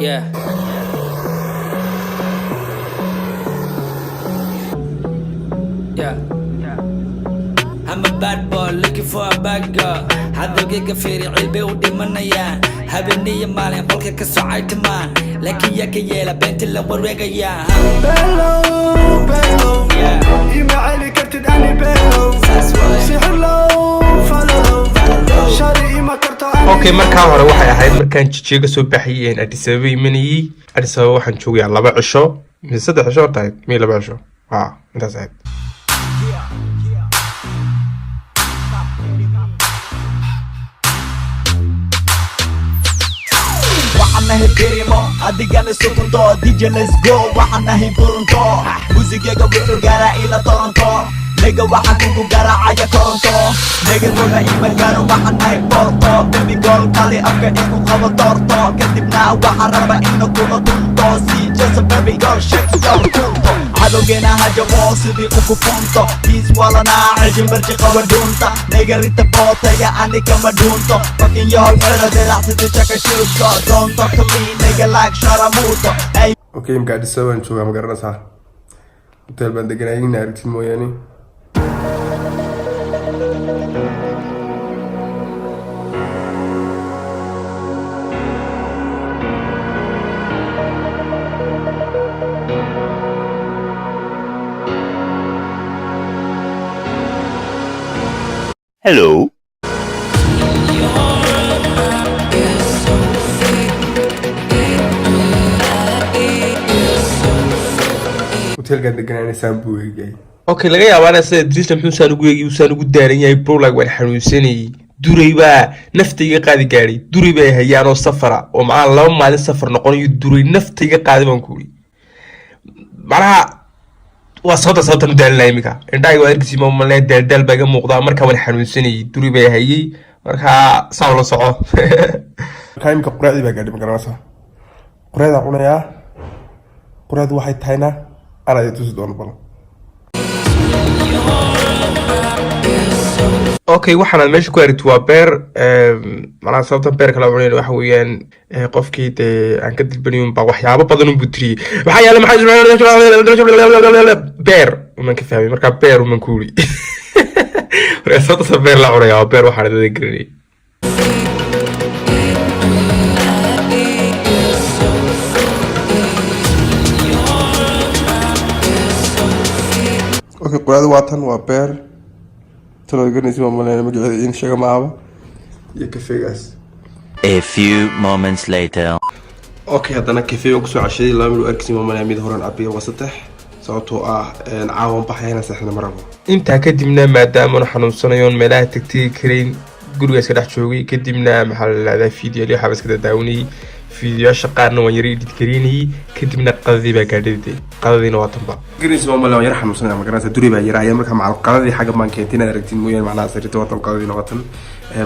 Yeah. Yeah. I'm a bad boy looking for a bad girl. hadalkayga fiiri cilbay u dhimanayaan habeenniyo maalin qolka ka socay tamaan laakiin yaa ka yeela beenta la wareegaya ima celi kartid ani beelow sixirlow falow shari ima karto okay markaa hore waxay ahayd markaan jijiga soo baxayeen Addis Ababa imanayay Addis Ababa waxaan joogayaa 2 cisho mise 3 cisho tahay meel 2 cisho intaas ahayd nahi birimo adigana sukunto DJ let's go waxaan nahi burunto muusigayga wuxuu gaara ila toronto nega waxaan kugu garaacaya koronto nega roga ima gaaro waxaan nahi porto baby girl kali afka igu qabo doorto kadibna waxaan raba ina kula tunto si just a baby girl shake your kunto cadowgeena hajabo sidii ugu funto diis walana cajin barji qaba dhuunta nega rita bootaya ani kama dhuunto fucking your fella delaxsida chaka shuushko don't talk to me nega like sharamuto okay mka Addis Ababa jooga ma garanaysaa hotel baan deganahay naartin mooyaane Hello. hotel kan deganaan sambu weegay okay laga yaabaa sida Idris Muxuusan ugu yeegi uu ugu daaran yahay bro like waan xanuunsanay durayba naftayga qaadi gaaray durayba hayaan oo safara oo macaan 2 maalin safar noqonayo duray naftayga qaadi baan ku yiri maraha waa sababta daalnaa imika indhahay waa argisi ma malay daal baaga muuqda marka waan xanuunsanay durayba hayay marka saaw la soco kaymka quraadi baa gaadhi magaranaysa quraada cunaya quraad waxay tahayna ana tusi doon bal okay waxaan meesha ku aragtay waa beer mana sababta beer kala cunay waxa weeyaan qofkii aan ka dilbaniyo ba waxyaabo badan u butriyay waxa yaala maxay beer uma ka fahmay marka beer uma kuuli sababta beer la cunay beer waxaan dadka garanay okay quraadu waatan waa beer talo garanaysi ma malayn magaceeda in sheega maaba iyo kafeegaas A few moments later okay hadana kafeega ku soo cashaday laba mid arkiisi ma malayn mid horan abiyo waa 3 sababtoo caawan baxayna saxna marabo inta kadibna maadaama aan xanuunsanayo meelaha tagtay kareyn guriga iska dhex joogay kadibna maxaa la leedahay video iyo xabas ka daawanay video shaqaana waan yari edit gareynay kadibna qadadii baa gaadhay qadadiina waa tanba gareys ma malayn yar xanuunsanaa magaranaysa duri baa yaraaya marka macal qadadii xaga maan keentina aragtiin mooyaan macnaha sarito waa tan qadadiina waa tan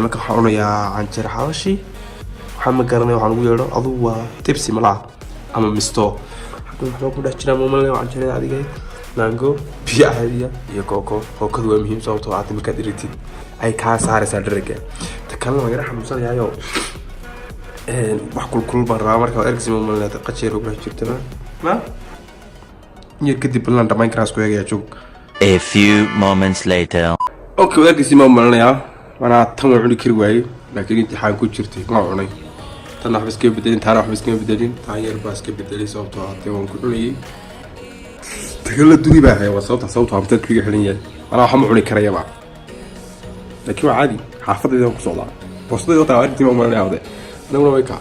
marka waxaan cunayaa canjeer xawashi waxaan ma garanay waxaan ugu yeedho aduu waa tibsi malaa ama misto waxaan ku dhex jiraa ma malayn canjeerada adiga mango biyo caadiya iyo kookadu waa muhiim sababtoo ah markaad irigtid ay kaa saaraysaa dhariga ta kalena waan yar xanuunsanayaayo wax kulkul baan rabaa marka ergsi ma malayn qajeer ugu jirtana ma yar kadib balan dhamayn karaa isku eegaya joog A few moments later okay ergsi ma malaynaya wana tan cuni kari waayay laakiin imtixaan ku jirtay ma cunay tan wax iska bedelin taana wax iska bedelin taayir baa iska bedelay sababtoo ah tii waan ku cunayay tagala duri baa hay sababtoo ah dadka xiga xiran yahay ana wax ma cuni karaya ba laakiin waa caadi xaafadayda ku socdaa boostayda taa ergsi ma malaynaya anaguna way ka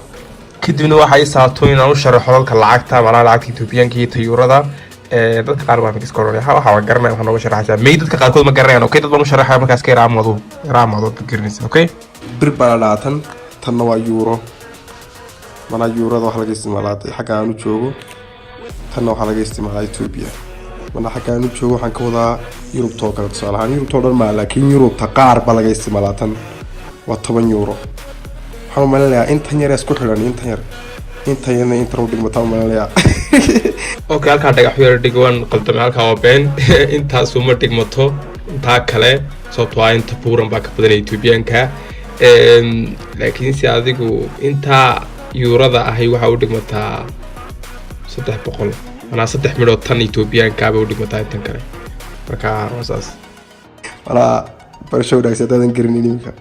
kadibna waxay saato inaan u sharaxo halka lacagta mana lacagta Ethiopia-ka iyo Tayurada dadka qaar baa fikis koronay waxa waa garanay waxaan uga sharaxaa may dadka qaar kood ma garanayaan okay dad baan u sharaxaa markaas ka raamado garanaysa okay bir baa laatan tan waa euro mana eurada waxa laga isticmaalaa xagga aan u joogo tan waxa laga isticmaalaa Ethiopia mana xagga aan u joogo waxaan ka wadaa Europe to kala tusaalahan Europe to dhan ma laakiin Europe ta qaar baa laga isticmaalaa tan waa 10 euro waxaan malaya inta yar isku xiran inta yarna inta uu dhigmataa malaya okay halka dhagax yar dhigaan qaldamay halka waa been inta suma dhigmato inta kale sababtoo ah inta buuran baa ka badan Ethiopia-ka laakiin si adigu inta yuurada ahay waxa u dhigmataa 300 manaa 3 midhood tan Etoobiyaanka bay u dhigmataa intan kale marka wasaas walaa barasho wadaagsadaan garaninimka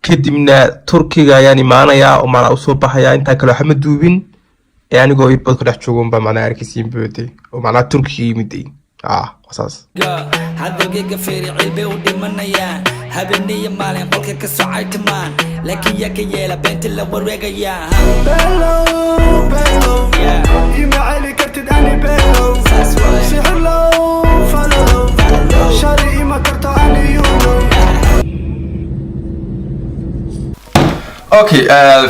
kadibna Turkiga ayaan imaanayaa oo maana u soo baxayaa inta kale waxa ma duubin anigoo iibad ku dhex joogo baa maana arkisiin bootay oo maana Turkiga yimiday wasaas hadalkayga fiiri cilbi u dhimanayaan habeenii maalin qolka ka socay timaan laakiin yaa ka yeela beenta la wareegaya bello ima cali kartid ani bello sixirlo follow shari ima karto ani yulo okay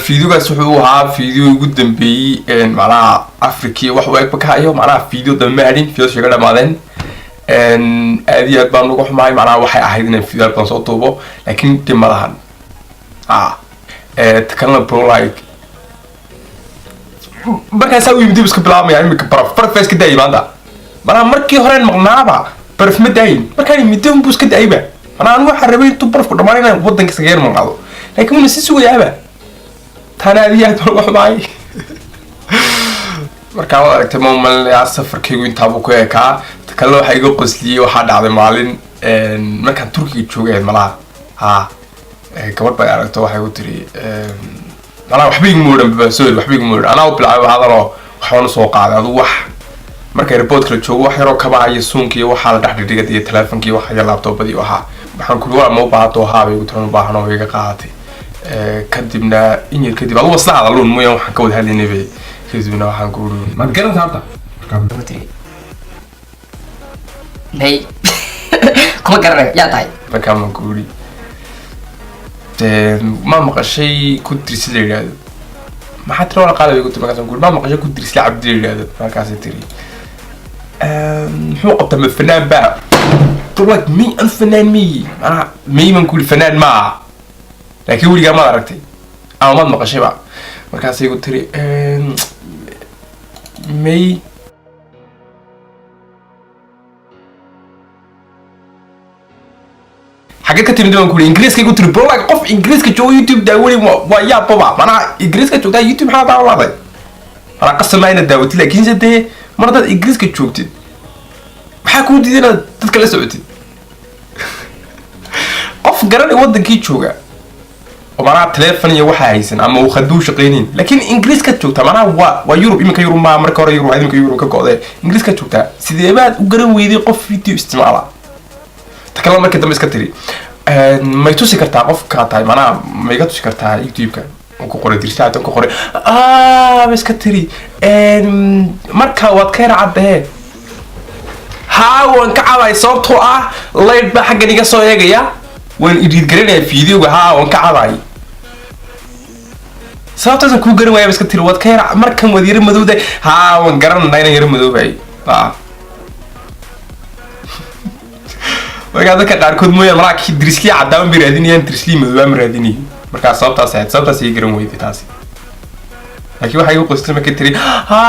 videogaas wuxuu ahaa video ugu dambeeyay macnaha Afrika wax u eg ka hayo macnaha video dhammaadin video shaga dhamaadeen aad iyo aad baan ugu xumahay macnaha waxay ahayd inaan video baan soo duubo laakiin timadahan takalna pro like markaas uu yimid iska bilaabmaya imika baraf iska daayay maanta macnaha markii hore maqnaaba baraf ma daayin markaan yimid uu iska daayba macnaha anu waxa rabay intuu barafku dhamaanay wadanka iska yeer maqado laakiin uu si sugayaaba tana aad iyo aad ugu xumahay markaan aragtay maamulka safarkaygu inta uu ku ekaa kala waxa iga qosliyay waxa dhacday maalin markaan Turkiga joogay malaha gabadh bay aragto waxay u tiri malaha waxba igu muudan waxba igu muudan ana u bilaabay hadalo waxaan soo qaaday adu wax markay report kala joogo wax yaro kaba ay suunkii waxa la dhaxdhiga iyo telefonkii waxa ya laptopadi waxaan ku wala ma baahato haabay ugu taran baahano iga qaadatay kadibna in kadib adu wasla hadalun mooyaan waxaan ka wada hadlaynay kadibna waxaan ku ma garan taabta Hey, kuma garanay yaa tahay markaa ma guuri ma maqashay ku dirsi la yiraahdo maxaa tiro wala qaal ay ku timaadaan guuri ma maqashay ku dirsi la cabdi la yiraahdo markaas tiri muxuu qabta ma fanaan ba tuwad mi an fanaan mi ana mi man kuli fanaan ma laakiin waliga ma aragtay ama ma maqashay ba markaas ay ku tiri may حاجات كتير من دول انجليز كي قلت برو لايك قف انجليز كجو يوتيوب داولي ويا بابا معناها انجليز كجو دا يوتيوب حاجه والله انا قسم معنا داوتي لكن زد مرات انجليز كجوتي maxaa ku diidana dadka la socotid qof garan wadankii jooga oo mara telefoon iyo waxa haysan ama uu khaduu shaqeyneen laakiin ingiriis ka joogta mara waa Europe imika Europe ma marka hore Europe imika Europe ka go'day ingiriis ka joogta sidee baad u garan weeyday qof video isticmaala تكلم markii dambe iska tiri ma tusi kartaa qof ka tahay mana ma iga tusi kartaa YouTube-ka ku qoray dirsaad ku qoray iska tiri marka waad ka raacday waan ka cabay sababtoo live ba xagga niga soo eegaya waan edit gareynaa video-ga waan ka cabay sababtaas ku garan waayay iska tiri waad ka raac markan wad yar madowday waan garanayna yar madoway وقاعد كده أركض مويا مراك درسلي عدام بيراديني أنت درسلي مذوام راديني مركز صوبتا يجرم ويدي تاسي لكن واحد يقول قصة ما كتري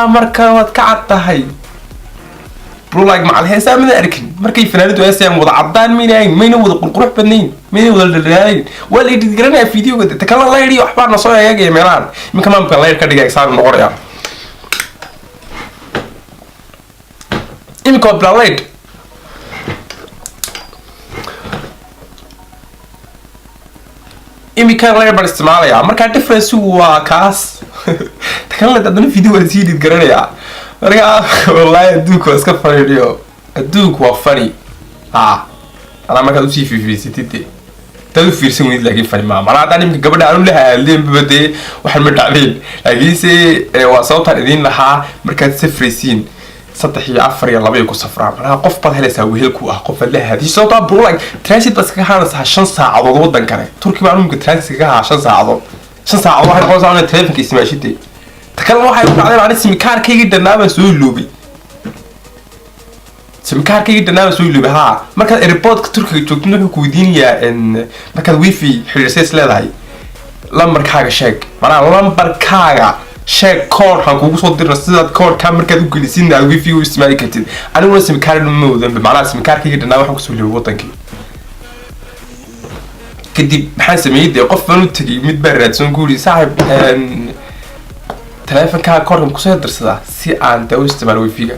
مركز كعدت هاي برو لايك مع الحساب من أركن مركز فنانة واسع وضع عدان مين وضع قروح بنين مين وضع الرجال ولا يتجرنا فيديو كده تكلم الله يري وحبار نصايا يجي ميلان من كمان بالله يركض يجي صار النور يا إمي كود بالله إمي كان لا يبغى استعماله يا مركز difference هو كاس تكلم لدى فيديو زيد يتقرن يا مركز والله أدوك واسكت فريديو أدوك وفري أنا ما كنت في ستة تلو في رسمي لكن فري ما أنا تاني من قبل أقول لها اللي بدي واحد متعبين لكن سي وصوتها الذين لها مركز صفر سين سطحي عفر يلا بيكو صفرا أنا قف بده هلا سوي هلكو قف له هذه صوتها برولاك ترانسيت بس كهان عشان ساعة عضو ودن كره تركي معلوم كترانسيت كه عشان ساعة عضو عشان ساعة عضو واحد خلاص عن التلفون كيس ماشي تي تكلم واحد بعدين عن اسم كار كي جدا نام سوي لوبي اسم كار كي جدا نام سوي لوبي مركز الريبورت تركي تقولون كودين يا إن مركز ويفي حرسيس لا هاي لمبر كاغا شيك معناه لمبر كاغا شيك كور حنكوكو صوت الرصيد كور كاميرا كذا وكليسين على الويفي واستعمالي كتير أنا ولا سمكار المو ذنب معناه سمكار كي جدا ناوي حكوا سولي وطنكي كدي بحسب ميدي قف فنو تجي متبرد سنقولي صاحب telefonka korkan kusoo dirsadaa si aan dawo isticmaal wifi-ga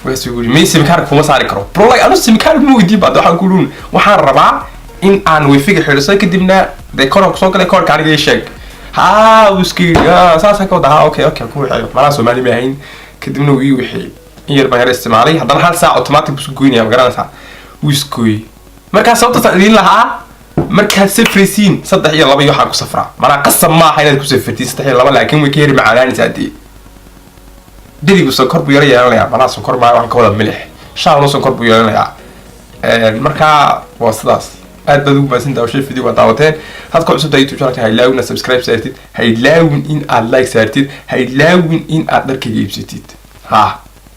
waxay ugu yiri simkaar kuma saari karo bro like anu simkaar ma weydiin baad waxaan ku luun waxaan rabaa in aan wifi-ga xiriso kadibna de korkan kusoo galay korka aniga sheeg ha uski saasa ka wada okay ku wixii malaha Soomaali ma ahayn kadibna wii wixii yar baan yar isticmaalay haddana hal saac automatic buu goynaya ma garanaysaa wiskoy marka sababta idin lahaa marka safrisiin 3 iyo 2 waxaan ku safraa mana qasab ma aha inaad ku safartid 3 iyo 2 laakiin way ka yar macaanaysaa hadii diligu sokor buu yeelanayaa mana sokor ma waxaan ka wada milix shaawno sokor buu yeelanayaa marka waa sidaas aad baad ugu baahan tahay shey video daawateen hadka cusub YouTube channel hay laawina subscribe saartid hay laawin in aad like saartid hay laawin in aad dharkayga iibsatid ha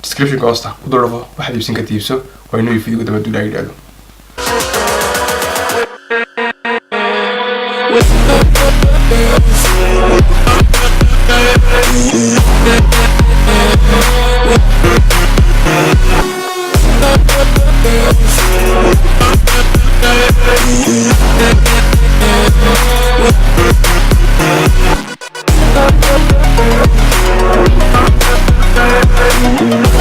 description koosta ku dulrafo waxaad iibsan ka tiibso waa inuu video daba duulaa yiraahdo We'll be right back.